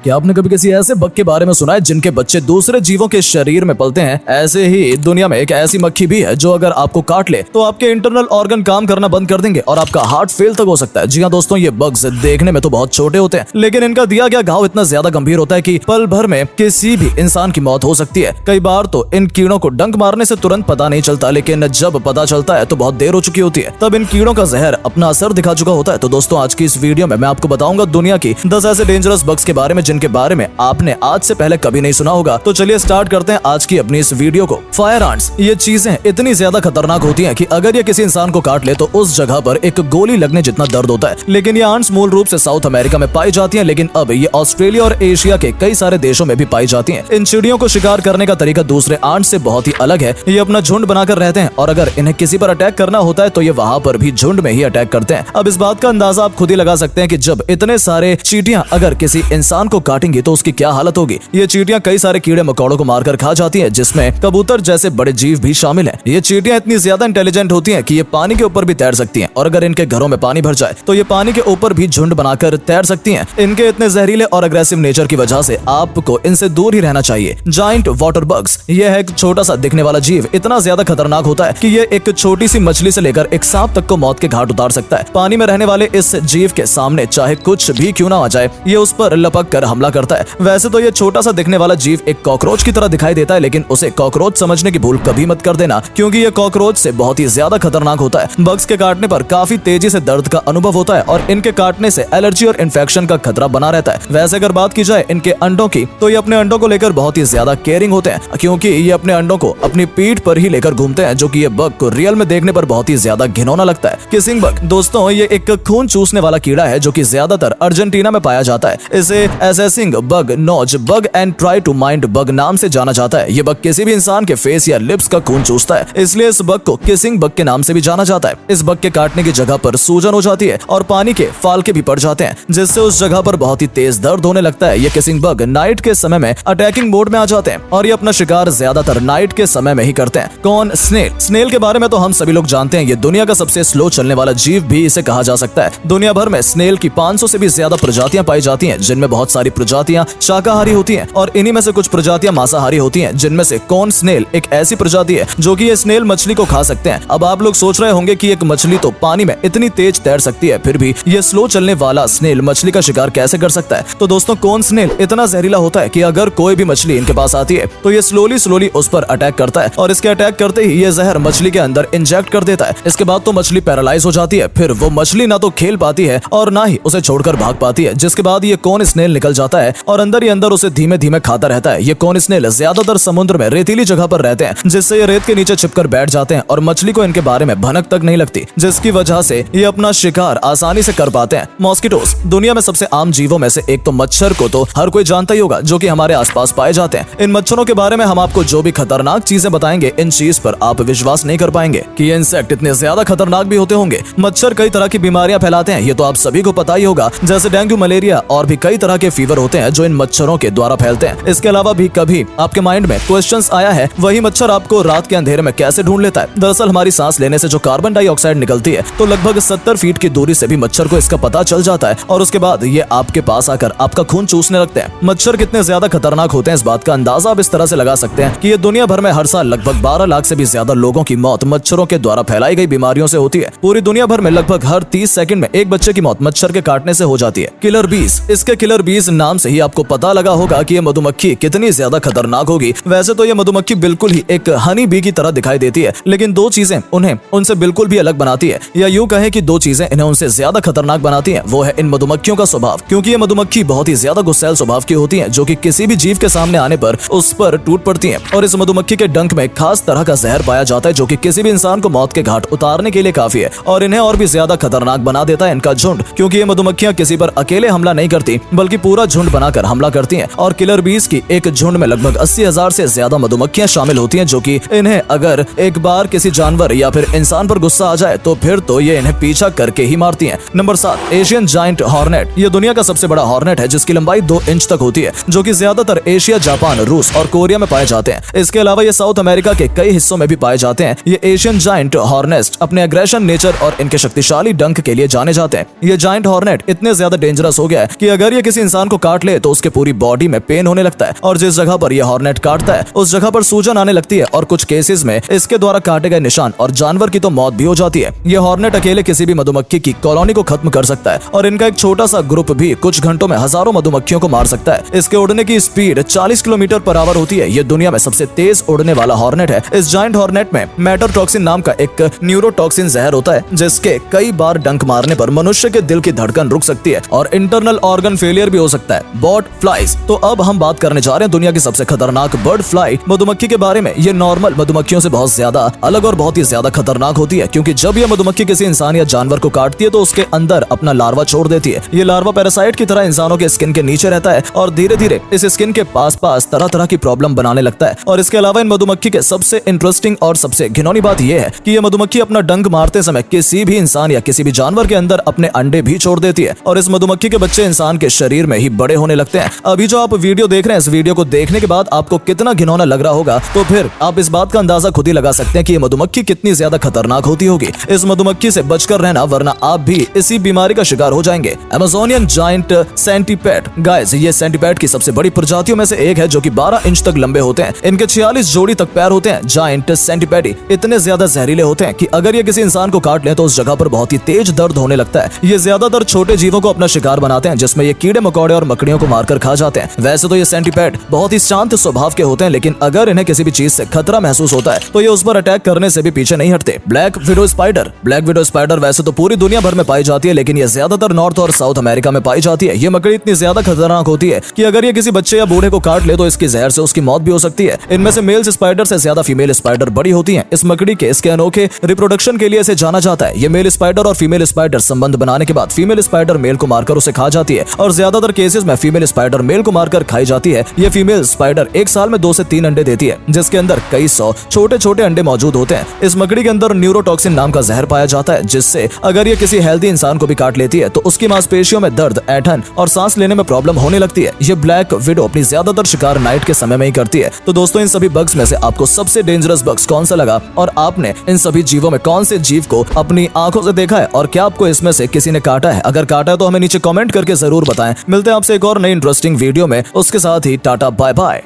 क्या आपने कभी किसी ऐसे बग के बारे में सुना है जिनके बच्चे दूसरे जीवों के शरीर में पलते हैं? ऐसे ही दुनिया में एक ऐसी मक्खी भी है जो अगर आपको काट ले तो आपके इंटरनल ऑर्गन काम करना बंद कर देंगे और आपका हार्ट फेल तक हो सकता है। जी हाँ दोस्तों, ये बग्स देखने में तो बहुत छोटे होते हैं, लेकिन इनका दिया गया घाव इतना ज्यादा गंभीर होता है कि पल भर में किसी भी इंसान की मौत हो सकती है। कई बार तो इन कीड़ों को डंक मारने से तुरंत पता नहीं चलता, लेकिन जब पता चलता है तो बहुत देर हो चुकी होती है। तब इन कीड़ों का जहर अपना असर दिखा चुका होता है। तो दोस्तों, आज की इस वीडियो में मैं आपको बताऊंगा दुनिया की 10 ऐसे डेंजरस बग्स के बारे में जिनके बारे में आपने आज से पहले कभी नहीं सुना होगा। तो चलिए स्टार्ट करते हैं आज की अपनी इस वीडियो को। फायर आंट्स, ये चीजें इतनी ज्यादा खतरनाक होती हैं कि अगर ये किसी इंसान को काट ले तो उस जगह पर एक गोली लगने जितना दर्द होता है। लेकिन ये आंट्स मूल रूप से साउथ अमेरिका में पाई जाती हैं, लेकिन अब ये ऑस्ट्रेलिया और एशिया के कई सारे देशों में भी पाई जाती हैं। इन चिड़ियों को शिकार करने का तरीका दूसरे आंट्स से बहुत ही अलग है। ये अपना झुंड बनाकर रहते हैं और अगर इन्हें किसी पर अटैक करना होता है तो ये वहां पर भी झुंड में ही अटैक करते हैं। अब इस बात का अंदाजा आप खुद ही लगा सकते हैं कि जब इतने सारे चींटियां अगर किसी इंसान को काटेंगी तो उसकी क्या हालत होगी। ये चींटियां कई सारे कीड़े मकोड़ों को मारकर खा जाती हैं, जिसमें कबूतर जैसे बड़े जीव भी शामिल हैं। ये चींटियां इतनी ज्यादा इंटेलिजेंट होती हैं कि ये पानी के ऊपर भी तैर सकती हैं और अगर इनके घरों में पानी भर जाए तो ये पानी के ऊपर भी झुंड बनाकर तैर सकती हैं। इनके इतने जहरीले और अग्रेसिव नेचर की वजह से आपको इनसे दूर ही रहना चाहिए। जायंट वाटर बग्स, यह है एक छोटा सा दिखने वाला जीव, इतना ज्यादा खतरनाक होता है कि ये एक छोटी सी मछली से लेकर एक सांप तक को मौत के घाट उतार सकता है। पानी में रहने वाले इस जीव के सामने चाहे कुछ भी क्यों ना आ जाए, ये उस पर लपक कर हमला करता है। वैसे तो ये छोटा सा दिखने वाला जीव एक कॉकरोच की तरह दिखाई देता है, लेकिन उसे कॉकरोच समझने की भूल कभी मत कर देना, क्योंकि ये कॉकरोच से बहुत ही ज्यादा खतरनाक होता है। बग्स के काटने पर काफी तेजी से दर्द का अनुभव होता है और इनके काटने से एलर्जी और इन्फेक्शन का खतरा बना रहता है। वैसे अगर बात की जाए इनके अंडों की, तो ये अपने अंडों को लेकर बहुत ही ज्यादा केयरिंग होते हैं, क्योंकि ये अपने अंडों को अपनी पीठ पर ही लेकर घूमते हैं, जो कि ये बग को रियल में देखने पर बहुत ही ज्यादा घिनौना लगता है। किसिंग बग, दोस्तों ये एक खून चूसने वाला कीड़ा है जो कि ज्यादातर अर्जेंटीना में पाया जाता है। इसे assassin bug, nose bug and triatomine bug नाम से जाना जाता है। ये बग किसी भी इंसान के फेस या लिप्स का खून चूसता है, इसलिए इस बग को किसिंग बग के नाम से भी जाना जाता है। इस बग के काटने की जगह पर सूजन हो जाती है और पानी के फालके भी पड़ जाते हैं, जिससे उस जगह पर बहुत ही तेज दर्द होने लगता है। ये किसिंग बग नाइट के समय में अटैकिंग मोड में आ जाते हैं और ये अपना शिकार ज्यादातर नाइट के समय में ही करते हैं। कौन? स्नेल। स्नेल के बारे में तो हम सभी लोग जानते हैं, ये दुनिया का सबसे स्लो चलने वाला जीव भी इसे कहा जा सकता है। दुनिया भर में स्नेल की 500 से भी ज्यादा प्रजातियां पाई जाती हैं, जिनमें बहुत सारी प्रजातियां शाकाहारी होती हैं और इन्हीं में से कुछ प्रजातियां मांसाहारी होती हैं, जिनमें से कौन स्नेल एक ऐसी प्रजाति है जो कि ये स्नेल मछली को खा सकते हैं। अब आप लोग सोच रहे होंगे कि एक मछली तो पानी में इतनी तेज तैर सकती है, फिर भी ये स्लो चलने वाला स्नेल मछली का शिकार कैसे कर सकता है? तो दोस्तों, कौन स्नेल इतना जहरीला होता है कि अगर कोई भी मछली इनके पास आती है तो ये स्लोली उस पर अटैक करता है और इसके अटैक करते ही ये जहर मछली के अंदर इंजेक्ट कर देता है। इसके बाद तो मछली पैरालाइज हो जाती है, फिर वो मछली ना तो खेल पाती है और ना ही उसे छोड़कर भाग पाती है, जिसके बाद ये कौन स्नेल निकल जाता है और अंदर ही अंदर उसे धीमे धीमे खाता रहता है। ये कौन स्नेल ज्यादातर समुद्र में रेतीली जगह पर रहते हैं, जिससे ये रेत के नीचे छिपकर बैठ जाते हैं और मछली को इनके बारे में भनक तक नहीं लगती, जिसकी वजह से ये अपना शिकार आसानी से कर पाते हैं। मॉस्किटोस, दुनिया में सबसे आम जीवों में से एक तो मच्छर को तो हर कोई जानता ही होगा, जो कि हमारे आसपास पाए जाते हैं। इन मच्छरों के बारे में हम आपको जो भी खतरनाक चीजें बताएंगे, इन चीज पर आप विश्वास नहीं कर पाएंगे कि ये इंसेक्ट इतने ज्यादा खतरनाक भी होते होंगे। मच्छर कई तरह की बीमारियां फैलाते हैं, ये तो आप सभी को पता ही होगा, जैसे डेंगू, मलेरिया और भी कई तरह के फीवर होते हैं जो इन मच्छरों के द्वारा फैलते हैं। इसके अलावा भी कभी आपके माइंड में क्वेश्चंस आया है, वही मच्छर आपको रात के अंधेरे में कैसे ढूंढ लेता है? दरअसल हमारी सांस लेने से जो कार्बन डाइऑक्साइड निकलती है, तो लगभग 70 फीट की दूरी से भी मच्छर को इसका पता चल जाता है और उसके बाद ये आपके पास आकर आपका खून चूसने लगते हैं। मच्छर कितने ज्यादा खतरनाक होते हैं, इस बात का अंदाजा आप इस तरह से लगा सकते हैं कि ये दुनिया भर में हर साल लगभग 12 लाख से भी ज्यादा लोगों की मौत मच्छरों के द्वारा फैलाई गई बीमारियों से होती है। पूरी दुनिया भर में लगभग हर 30 सेकंड में एक बच्चे की मौत मच्छर के काटने से हो जाती है। किलर बीज, इसके किलर बीज नाम से ही आपको पता लगा होगा कि ये मधुमक्खी कितनी ज्यादा खतरनाक होगी। वैसे तो ये मधुमक्खी बिल्कुल ही एक हनी बी की तरह दिखाई देती है, लेकिन दो चीजें उन्हें उनसे बिल्कुल भी अलग बनाती है, या यूं कहें कि दो चीजें इन्हें उनसे ज्यादा खतरनाक बनाती हैं। वो है इन मधुमक्खियों का स्वभाव, क्योंकि ये मधुमक्खी बहुत ही ज्यादा गुस्सैल स्वभाव की होती हैं, जो कि किसी भी जीव के सामने आने पर उस पर टूट पड़ती हैं। और इस मधुमक्खी के डंक में खास तरह का जहर पाया जाता है, जो कि किसी भी इंसान को मौत के घाट उतारने के लिए काफी है और इन्हें और भी ज्यादा खतरनाक बना देता है इनका झुंड, क्योंकि ये मधुमक्खियां किसी पर अकेले हमला नहीं करती बल्कि पूरा झुंड बनाकर हमला करती हैं। और किलर बीज की एक झुंड में लगभग 80,000 से ज्यादा मधुमक्खियां शामिल होती हैं, जो कि इन्हें अगर एक बार किसी जानवर या फिर इंसान पर गुस्सा आ जाए तो फिर तो ये इन्हें पीछा करके ही मारती हैं। Number 7, Asian giant hornet. ये दुनिया का सबसे बड़ा हॉर्नेट है, जिसकी लंबाई 2 इंच तक होती है, जो कि ज्यादातर एशिया, जापान, रूस और कोरिया में पाए जाते हैं। इसके अलावा ये साउथ अमेरिका के कई हिस्सों में भी पाए जाते हैं। ये एशियन जायंट हॉर्नेट अपने एग्रेशन नेचर और इनके शक्तिशाली डंक के लिए जाने जाते हैं। ये जायंट हॉर्नेट इतने ज्यादा डेंजरस हो गया है कि अगर ये किसी इंसान को काट ले तो उसके पूरी बॉडी में पेन होने लगता है और जिस जगह पर यह हॉर्नेट काटता है उस जगह पर सूजन आने लगती है और कुछ केसेस में इसके द्वारा काटे गए निशान और जानवर की तो मौत भी हो जाती है। यह हॉर्नेट अकेले किसी भी मधुमक्खी की कॉलोनी को खत्म कर सकता है और इनका एक छोटा सा ग्रुप भी कुछ घंटों में हजारों मधुमक्खियों को मार सकता है। इसके उड़ने की स्पीड 40 किलोमीटर पर आवर होती है। यह दुनिया में सबसे तेज उड़ने वाला हॉर्नेट है। इस जायंट हॉर्नेट में मेटरटॉक्सिन नाम का एक न्यूरोटॉक्सिन जहर होता है जिसके कई बार डंक मारने पर मनुष्य के दिल की धड़कन रुक सकती है और इंटरनल ऑर्गन फेलियर भी हो सकता है। Bird flies. तो अब हम बात करने जा रहे हैं दुनिया की सबसे खतरनाक बर्ड फ्लाई मधुमक्खी के बारे में। ये नॉर्मल मधुमक्खियों से बहुत ज्यादा अलग और बहुत ही ज्यादा खतरनाक होती है क्योंकि जब यह मधुमक्खी किसी इंसान या जानवर को काटती है तो उसके अंदर अपना लार्वा छोड़ देती है। ये लार्वा पैरासाइट की तरह इंसानों के स्किन के नीचे रहता है और धीरे धीरे इस स्किन के पास पास तरह तरह की प्रॉब्लम बनाने लगता है। और इसके अलावा इन मधुमक्खी के सबसे इंटरेस्टिंग और सबसे घिनौनी बात यह है कि यह मधुमक्खी अपना डंक मारते समय किसी भी इंसान या किसी भी जानवर के अंदर अपने अंडे भी छोड़ देती है और इस मधुमक्खी के बच्चे इंसान के शरीर में ही बड़े होने लगते हैं। अभी जो आप वीडियो देख रहे हैं इस वीडियो को देखने के बाद आपको कितना घिनौना लग रहा होगा तो फिर आप इस बात का अंदाजा खुद ही लगा सकते हैं कि ये मधुमक्खी कितनी ज्यादा खतरनाक होती होगी। इस मधुमक्खी से बचकर रहना वरना आप भी इसी बीमारी का शिकार हो जाएंगे। Amazonian giant centipede. गाइस ये सेंटीपेड की सबसे बड़ी प्रजातियों में से एक है जो कि 12 इंच तक लंबे होते हैं। इनके 46 जोड़ी तक पैर होते हैं। जायंट सेंटीपेडी इतने ज्यादा जहरीले होते हैं कि अगर ये किसी इंसान को काट ले तो उस जगह पर बहुत ही तेज दर्द होने लगता है। ये ज्यादातर छोटे जीवों को अपना शिकार बनाते हैं जिसमें ये कीड़े मकोड़े और मकड़ियों को मारकर खा जाते हैं। वैसे तो ये सेंटीपेड बहुत ही शांत स्वभाव के होते हैं लेकिन अगर इन्हें किसी भी चीज से खतरा महसूस होता है तो ये उस पर अटैक करने से भी पीछे नहीं हटते। Black widow spider. Black widow spider वैसे तो पूरी दुनिया भर में पाई जाती है लेकिन ये ज्यादातर नॉर्थ और साउथ अमेरिका में पाई जाती है। ये मकड़ी इतनी ज्यादा खतरनाक होती है कि अगर ये किसी बच्चे या बूढ़े को काट ले तो इसकी जहर से उसकी मौत भी हो सकती है। इनमें से मेल स्पाइडर से ज्यादा फीमेल स्पाइडर बड़ी होती हैं। इस मकड़ी के इसके अनोखे रिप्रोडक्शन के लिए इसे जाना जाता है। ये मेल स्पाइडर और फीमेल स्पाइडर संबंध बनाने के बाद फीमेल स्पाइडर मेल को मारकर उसे खा जाती है और ज्यादातर केसेस में फीमेल स्पाइडर मेल को मारकर खाई जाती है। ये फीमेल स्पाइडर एक साल में 2 से 3 अंडे देती है जिसके अंदर कई 100 छोटे छोटे अंडे मौजूद होते हैं। इस मकड़ी के अंदर न्यूरोटॉक्सिन नाम का जहर पाया जाता है जिससे अगर ये किसी हेल्दी इंसान को भी काट लेती है तो उसकी मांसपेशियों में दर्द, ऐंठन और सांस लेने में प्रॉब्लम होने लगती है। ये ब्लैक विडो अपनी ज्यादातर शिकार नाइट के समय में ही करती है। तो दोस्तों इन सभी बग्स में से आपको सबसे डेंजरस बग्स कौन सा लगा और आपने इन सभी जीवों में कौन से जीव को अपनी आंखों से देखा है और क्या आपको इसमें से किसी ने काटा है? अगर काटा है तो हमें नीचे कमेंट करके जरूर बताएं। मिलते हैं आपसे एक और नई इंटरेस्टिंग वीडियो में। उसके साथ ही टाटा बाय बाय।